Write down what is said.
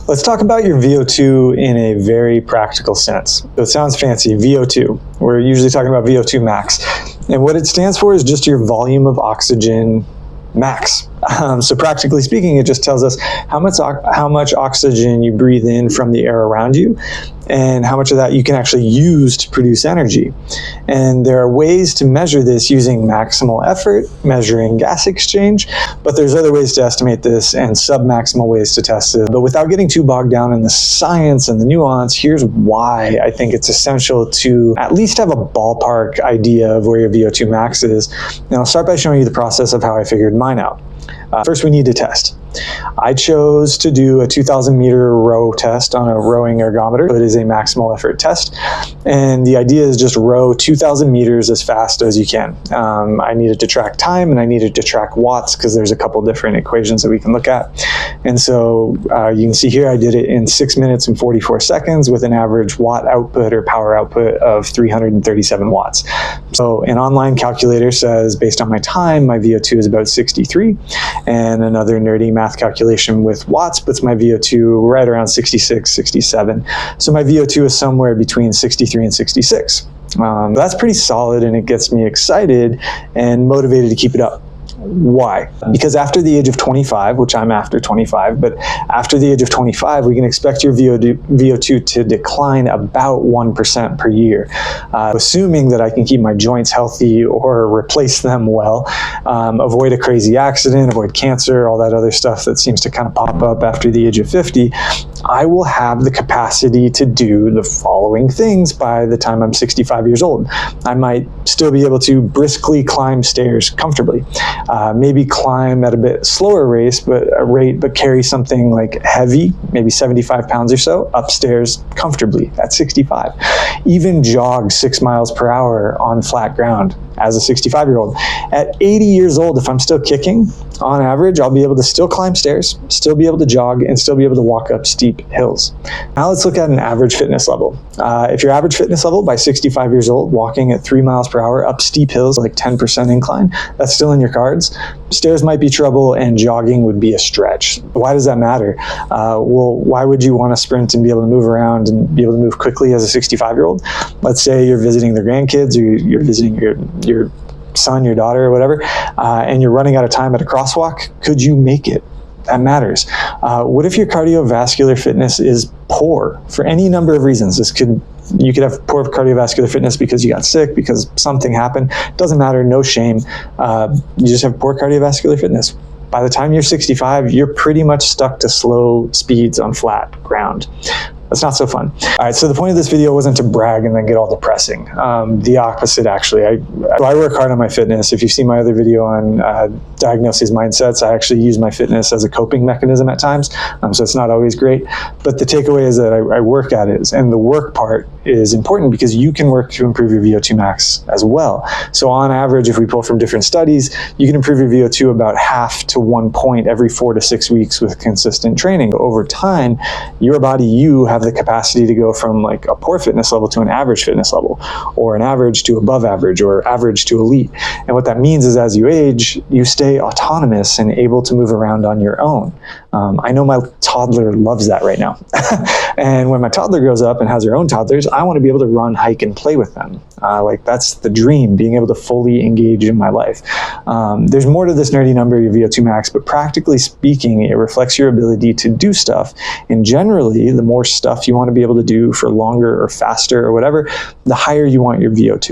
Let's talk about your VO2 in a very practical sense. It sounds fancy, VO2. We're usually talking about VO2 max. And what it stands for is just your volume of oxygen max. So practically speaking, it just tells us how much oxygen you breathe in from the air around you and how much of that you can actually use to produce energy. And there are ways to measure this using maximal effort, measuring gas exchange, but there's other ways to estimate this and sub-maximal ways to test it. But without getting too bogged down in the science and the nuance, here's why I think it's essential to at least have a ballpark idea of where your VO2 max is. And I'll start by showing you the process of how I figured mine out. First, we need to test. I chose to do a 2,000 meter row test on a rowing ergometer. It is a maximal effort test. And the idea is just row 2,000 meters as fast as you can. I needed to track time and I needed to track watts because there's a couple different equations that we can look at. And so you can see here I did it in 6 minutes and 44 seconds with an average watt output or power output of 337 watts. So an online calculator says based on my time, my VO2 is about 63. And another nerdy math calculation with watts puts my VO2 right around 66, 67. So my VO2 is somewhere between 63 and 66. That's pretty solid and it gets me excited and motivated to keep it up. Why? Because after the age of 25, which I'm after 25, but after the age of 25, we can expect your VO2 to decline about 1% per year. Assuming that I can keep my joints healthy or replace them well, avoid a crazy accident, avoid cancer, all that other stuff that seems to kind of pop up after the age of 50, I will have the capacity to do the following things by the time I'm 65 years old. I might still be able to briskly climb stairs comfortably. Maybe climb at a bit slower rate, but carry something like heavy, maybe 75 pounds or so, upstairs comfortably at 65. Even jog 6 miles per hour on flat ground as a 65-year-old. At 80 years old, if I'm still kicking, on average, I'll be able to still climb stairs, still be able to jog, and still be able to walk up steep hills. Now let's look at an average fitness level. If your average fitness level by 65 years old, walking at 3 miles per hour up steep hills, like 10% incline, that's still in your cards. Stairs might be trouble and jogging would be a stretch. Why does that matter? Well, why would you want to sprint and be able to move around and be able to move quickly as a 65-year-old? Let's say you're visiting their grandkids or you're visiting your son, your daughter, or whatever, and you're running out of time at a crosswalk. Could you make it? That matters. What if your cardiovascular fitness is poor for any number of reasons? You could have poor cardiovascular fitness because you got sick, because something happened. Doesn't matter, no shame. You just have poor cardiovascular fitness. By the time you're 65, you're pretty much stuck to slow speeds on flat ground. That's not so fun. All right, so the point of this video wasn't to brag and then get all depressing. The opposite, actually. I work hard on my fitness. If you've seen my other video on diagnoses mindsets, I actually use my fitness as a coping mechanism at times, so it's not always great. But the takeaway is that I work at it, and the work part is important because you can work to improve your VO2 max as well. So on average, if we pull from different studies, you can improve your VO2 about 0.5 to 1 point every 4 to 6 weeks with consistent training. Over time, your body, you have the capacity to go from like a poor fitness level to an average fitness level, or an average to above average, or average to elite. And what that means is as you age, you stay autonomous and able to move around on your own. I know my toddler loves that right now. And when my toddler grows up and has her own toddlers, I want to be able to run, hike, and play with them. Like that's the dream, being able to fully engage in my life. There's more to this nerdy number, your VO2 max, but practically speaking, it reflects your ability to do stuff. And generally, the more stuff you want to be able to do for longer or faster or whatever, the higher you want your VO2.